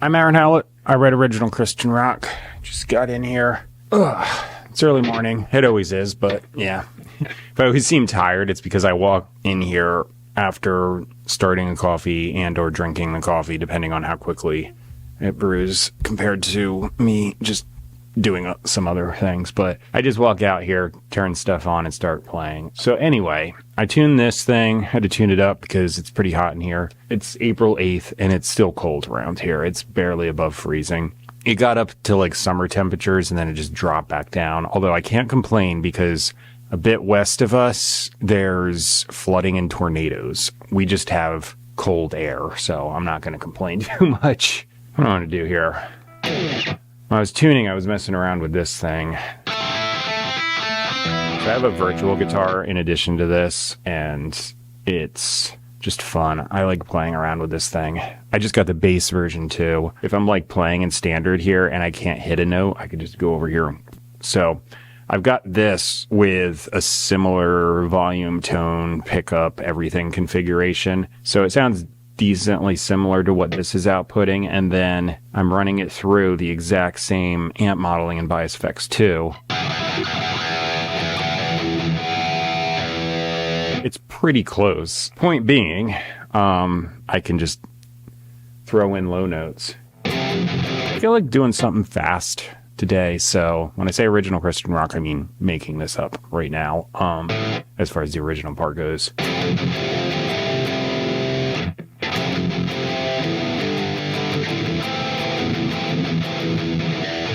I'm Aaron Hallett. I write original Christian rock. Just got in here. Ugh, it's early morning. It always is, but yeah. If I always seem tired, it's because I walk in here after starting a coffee and or drinking the coffee, depending on how quickly it brews, compared to me just doing some other things. But I just walk out here, turn stuff on, and start playing. So anyway, I tuned this thing. Had to tune it up because it's pretty hot in here. It's April 8th, and it's still cold around here. It's barely above freezing. It got up to like summer temperatures, and then it just dropped back down. Although I can't complain because a bit west of us, there's flooding and tornadoes. We just have cold air, so I'm not going to complain too much. What do I want to do here? When I was tuning, I was messing around with this thing. So I have a virtual guitar in addition to this, and it's just fun. I like playing around with this thing. I just got the bass version too. If I'm like playing in standard here and I can't hit a note, I could just go over here. So I've got this with a similar volume, tone, pickup, everything configuration. So it sounds decently similar to what this is outputting, and then I'm running it through the exact same amp modeling and bias effects too. It's pretty close. Point being, I can just throw in low notes. I feel like doing something fast today, so when I say original Christian rock, I mean making this up right now, as far as the original part goes.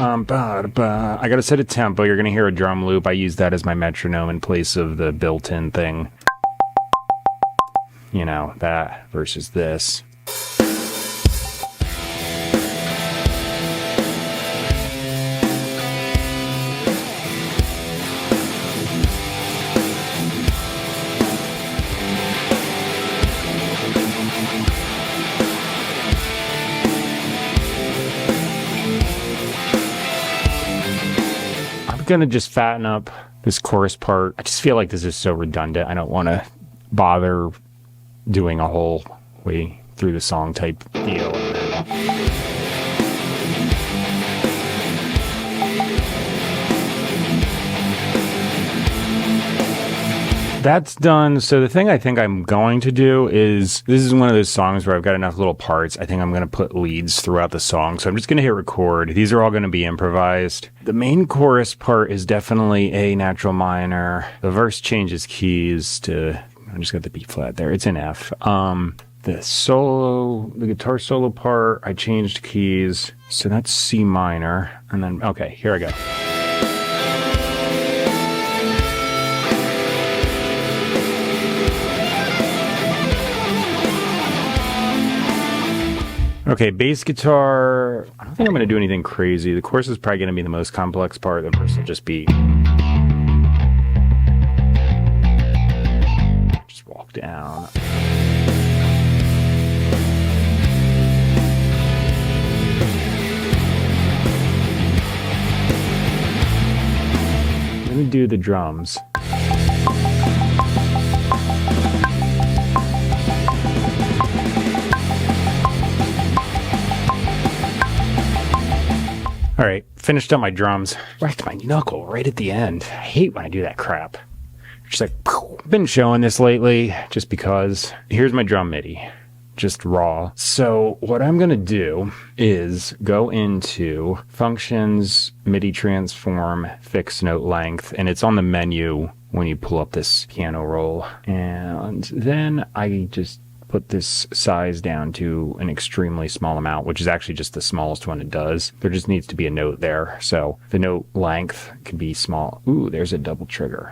I gotta set a tempo. You're gonna hear a drum loop. I use that as my metronome in place of the built-in thing. You know, that versus this. Gonna just fatten up this chorus part. I just feel like this is so redundant. I don't want to bother doing a whole way through the song type deal. That's done. So the thing I think I'm going to do is, this is one of those songs where I've got enough little parts. I think I'm going to put leads throughout the song. So I'm just going to hit record. These are all going to be improvised. The main chorus part is definitely A natural minor. The verse changes keys to, I just got the B flat there. It's in F. The guitar solo part, I changed keys. So that's C minor. And then, okay, here I go. Okay, bass guitar. I don't think I'm going to do anything crazy. The chorus is probably going to be the most complex part. The verse will just be... just walk down. Let me do the drums. All right, finished up my drums. Wrecked my knuckle right at the end. I hate when I do that crap. Just like, been showing this lately just because. Here's my drum MIDI, just raw. So what I'm gonna do is go into Functions, MIDI Transform, Fix Note Length, and it's on the menu when you pull up this piano roll. And then I just put this size down to an extremely small amount, which is actually just the smallest one it does. There just needs to be a note there. So the note length can be small. Ooh, there's a double trigger.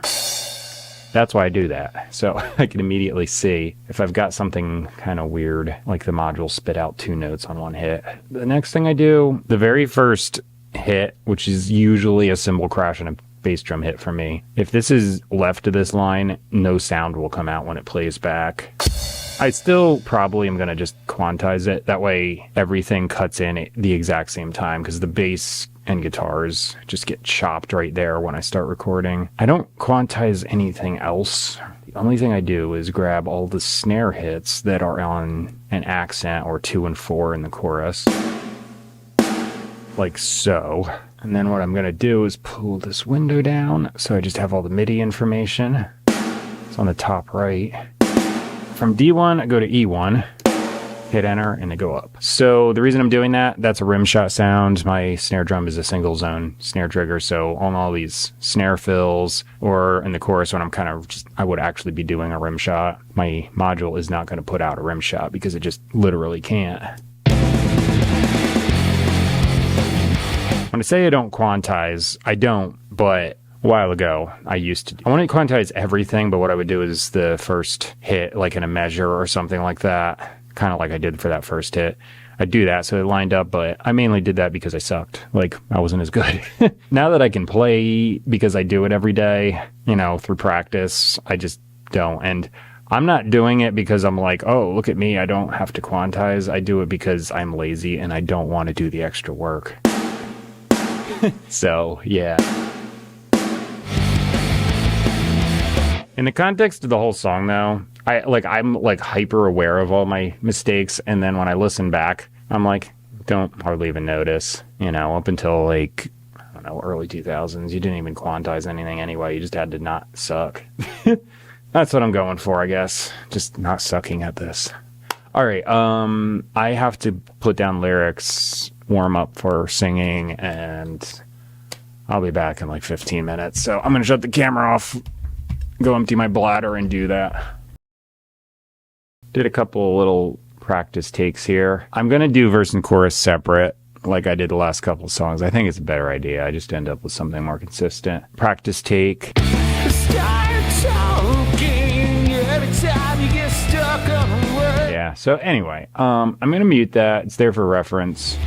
That's why I do that. So I can immediately see if I've got something kind of weird, like the module spit out 2 notes on one hit. The next thing I do, the very first hit, which is usually a cymbal crash and a bass drum hit for me. If this is left of this line, no sound will come out when it plays back. I still probably am going to just quantize it. That way everything cuts in at the exact same time, because the bass and guitars just get chopped right there when I start recording. I don't quantize anything else. The only thing I do is grab all the snare hits that are on an accent or 2 and 4 in the chorus. like so. And then what I'm going to do is pull this window down so I just have all the MIDI information. It's on the top right. From D1, I go to E1. Hit enter and they go up. So the reason I'm doing that, that's a rim shot sound. My snare drum is a single zone snare trigger. So on all these snare fills or in the chorus when I'm kind of just, I would actually be doing a rim shot. My module is not going to put out a rim shot because it just literally can't. When I say I don't quantize, I don't, but a while ago, I used to. I want to quantize everything, but what I would do is the first hit, like in a measure or something like that, kind of like I did for that first hit. I'd do that so it lined up, but I mainly did that because I sucked. Like, I wasn't as good. Now that I can play because I do it every day, you know, through practice, I just don't. And I'm not doing it because I'm like, oh, look at me, I don't have to quantize. I do it because I'm lazy and I don't want to do the extra work. So, yeah. In the context of the whole song, though, I'm hyper aware of all my mistakes, and then when I listen back, I'm like, don't hardly even notice. You know, up until like, I don't know, early 2000s, you didn't even quantize anything anyway. You just had to not suck. That's what I'm going for, I guess. Just not sucking at this. All right, I have to put down lyrics, warm up for singing, and I'll be back in like 15 minutes. So I'm gonna shut the camera off, go empty my bladder and do that. Did a couple little practice takes here. I'm going to do verse and chorus separate like I did the last couple of songs. I think it's a better idea. I just end up with something more consistent. Practice take. Yeah, so anyway, I'm going to mute that. It's there for reference.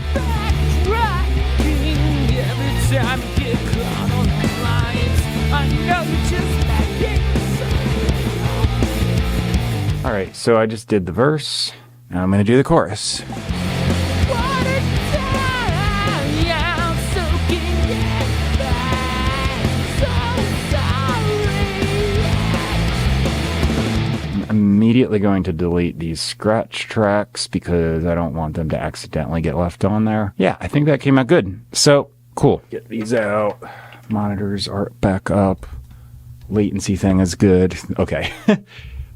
All right, so I just did the verse. Now I'm going to do the chorus. I'm immediately going to delete these scratch tracks because I don't want them to accidentally get left on there. Yeah, I think that came out good. So, cool. Get these out. Monitors are back up. Latency thing is good. Okay.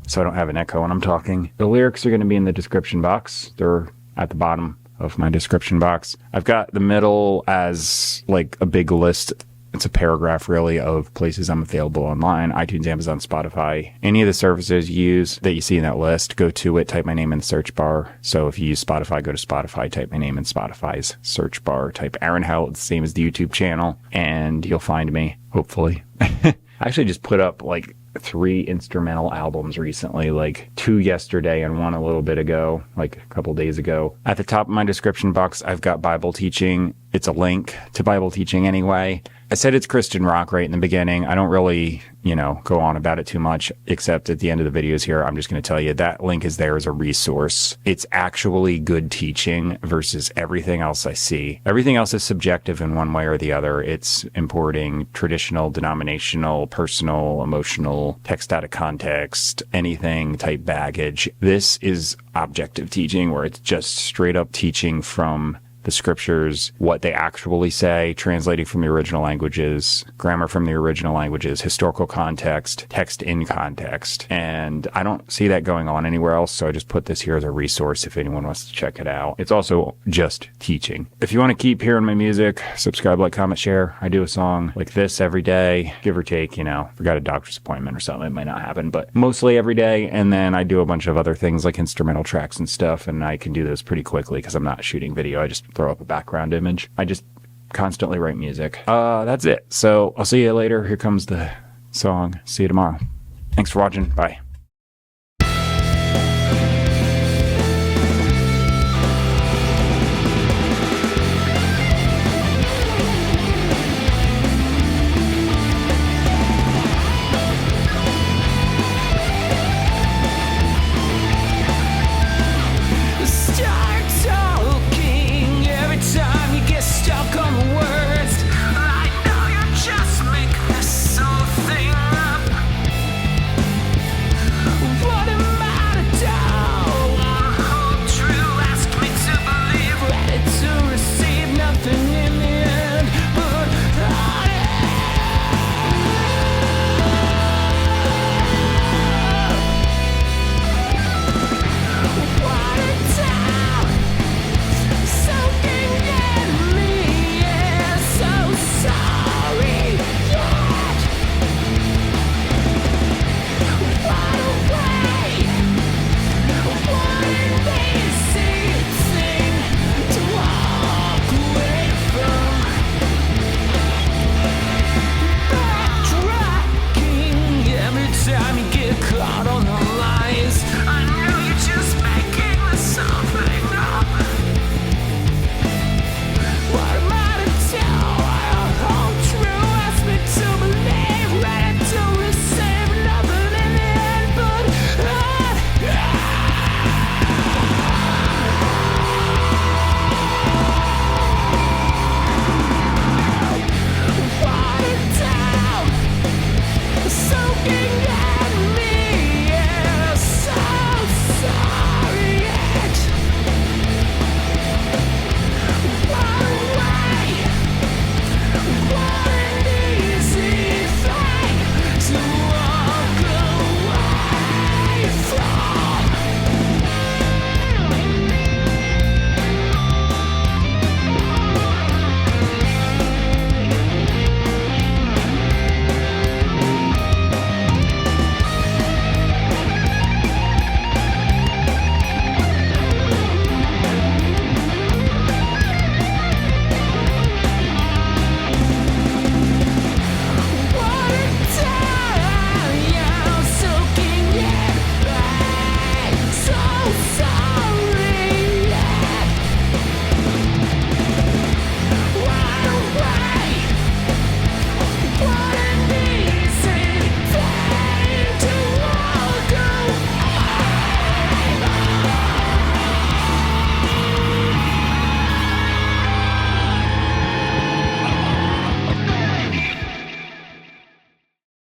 So I don't have an echo when I'm talking. The lyrics are going to be in the description box. They're at the bottom of my description box. I've got the middle as like a big list. It's a paragraph really of places I'm available online. iTunes, Amazon, Spotify. Any of the services you use that you see in that list, go to it, type my name in the search bar. So if you use Spotify, go to Spotify, type my name in Spotify's search bar, type Aaron Hallett, the same as the YouTube channel, and you'll find me, hopefully. I actually just put up like 3 instrumental albums recently, like 2 yesterday and 1 a little bit ago, like a couple days ago. At the top of my description box, I've got Bible teaching. It's a link to Bible teaching anyway. I said it's Christian rock right in the beginning. I don't really, go on about it too much, except at the end of the videos here, I'm just going to tell you that link is there as a resource. It's actually good teaching versus everything else I see. Everything else is subjective in one way or the other. It's importing traditional, denominational, personal, emotional, text out of context, anything type baggage. This is objective teaching where it's just straight up teaching from the scriptures, what they actually say, translating from the original languages, grammar from the original languages, historical context, text in context. And I don't see that going on anywhere else, so I just put this here as a resource if anyone wants to check it out. It's also just teaching. If you want to keep hearing my music, subscribe, like, comment, share. I do a song like this every day, give or take, if I got a doctor's appointment or something, it might not happen, but mostly every day. And then I do a bunch of other things like instrumental tracks and stuff, and I can do those pretty quickly because I'm not shooting video. I just throw up a background image. I just constantly write music. That's it. So I'll see you later. Here comes the song. See you tomorrow. Thanks for watching. Bye.